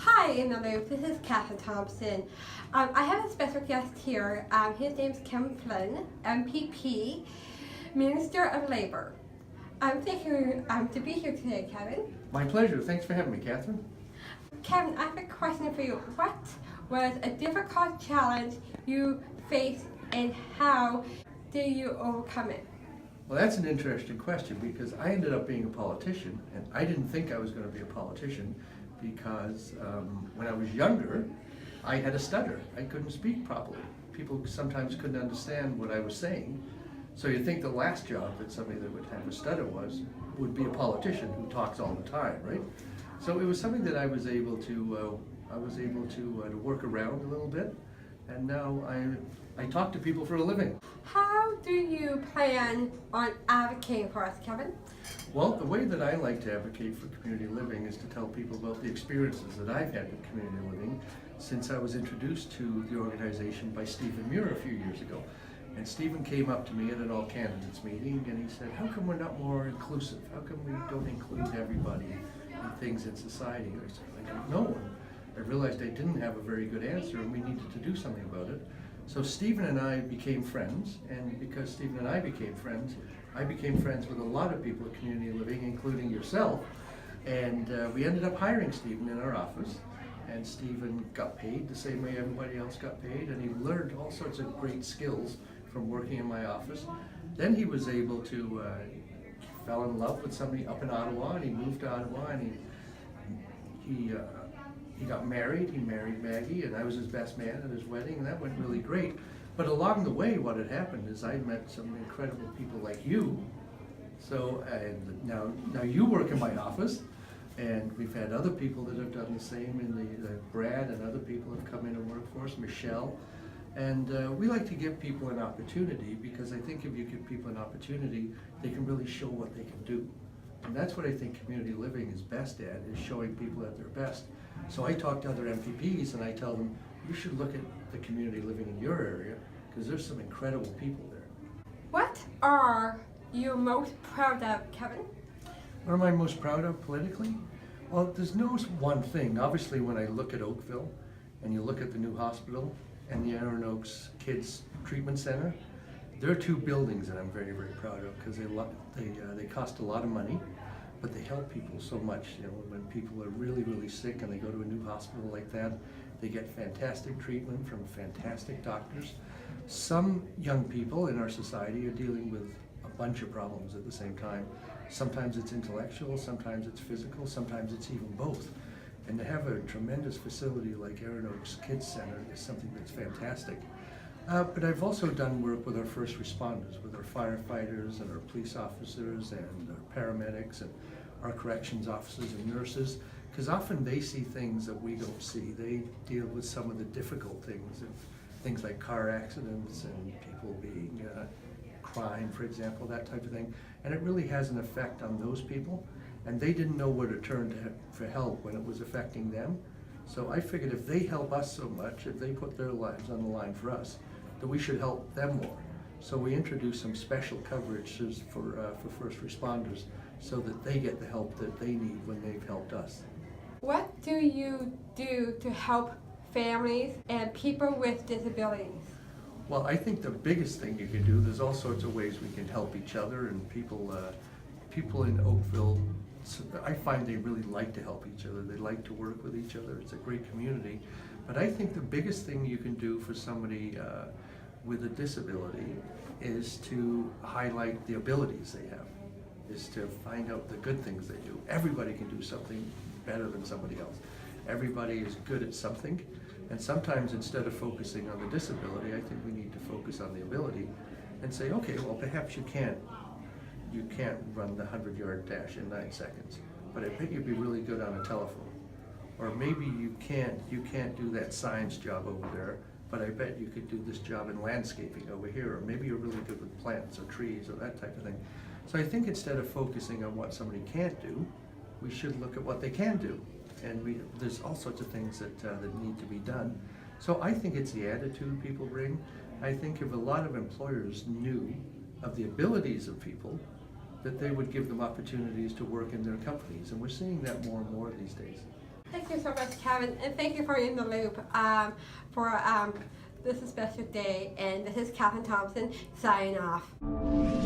Hi, Emily. This is Katherine Thompson. I have a special guest here. His name is Kevin Flynn, MPP, Minister of Labour. Thank you to be here today, Kevin. My pleasure. Thanks for having me, Katherine. Kevin, I have a question for you. What was a difficult challenge you faced and how did you overcome it? Well, that's an interesting question because I ended up being a politician, and I didn't think I was going to be a politician because when I was younger, I had a stutter. I couldn't speak properly. People sometimes couldn't understand what I was saying. So you'd think the last job that somebody that would have a stutter would be a politician who talks all the time, right? So it was something that I was able to work around a little bit, and now I talk to people for a living. How do you plan on advocating for us, Kevin? Well, the way that I like to advocate for community living is to tell people about the experiences that I've had with community living since I was introduced to the organization by Stephen Muir a few years ago. And Stephen came up to me at an all-candidates meeting and he said, how come we're not more inclusive? How come we don't include everybody in things in society? And I said, I don't know. And I realized I didn't have a very good answer and we needed to do something about it. So Stephen and I became friends, and because Stephen and I became friends, I became friends with a lot of people at community living, including yourself, and we ended up hiring Stephen in our office, and Stephen got paid the same way everybody else got paid, and he learned all sorts of great skills from working in my office. Then he was able to, fell in love with somebody up in Ottawa, and he moved to Ottawa, and he got married. He married Maggie, and I was his best man at his wedding, and that went really great. But along the way, what had happened is I met some incredible people like you. So, and now you work in my office, and we've had other people that have done the same. In the Brad and other people have come in and worked for us, Michelle. And we like to give people an opportunity because I think if you give people an opportunity, they can really show what they can do. And that's what I think community living is best at, is showing people at their best. So I talk to other MPPs and I tell them, you should look at the community living in your area because there's some incredible people there. What are you most proud of, Kevin? What am I most proud of politically? Well, there's no one thing. Obviously, when I look at Oakville and you look at the new hospital and the Erin Oaks Kids Treatment Center, there are two buildings that I'm very, very proud of because they cost a lot of money, but they help people so much. You know, when people are really, really sick and they go to a new hospital like that, they get fantastic treatment from fantastic doctors. Some young people in our society are dealing with a bunch of problems at the same time. Sometimes it's intellectual, sometimes it's physical, sometimes it's even both. And to have a tremendous facility like Erin Oaks Kids Center is something that's fantastic. But I've also done work with our first responders, with our firefighters and our police officers and our paramedics and our corrections officers and nurses, because often they see things that we don't see. They deal with some of the difficult things like car accidents and people being crime, for example, that type of thing. And it really has an effect on those people. And they didn't know where to turn for help when it was affecting them. So I figured if they help us so much, if they put their lives on the line for us, that we should help them more. So we introduced some special coverages for first responders so that they get the help that they need when they've helped us. What do you do to help families and people with disabilities? Well, I think the biggest thing you can do, there's all sorts of ways we can help each other, and people in Oakville, I find they really like to help each other. They like to work with each other. It's a great community. But I think the biggest thing you can do for somebody with a disability is to highlight the abilities they have, is to find out the good things they do. Everybody can do something better than somebody else. Everybody is good at something. And sometimes instead of focusing on the disability, I think we need to focus on the ability and say, okay, well, perhaps you can't run the 100-yard dash in 9 seconds, but I bet you'd be really good on a telephone. Or maybe you can't do that science job over there, but I bet you could do this job in landscaping over here. Or maybe you're really good with plants or trees or that type of thing. So I think instead of focusing on what somebody can't do, we should look at what they can do. And there's all sorts of things that need to be done. So I think it's the attitude people bring. I think if a lot of employers knew of the abilities of people, that they would give them opportunities to work in their companies. And we're seeing that more and more these days. Thank you so much, Kevin, and thank you for In the Loop for this special day. And this is Katherine Thompson signing off.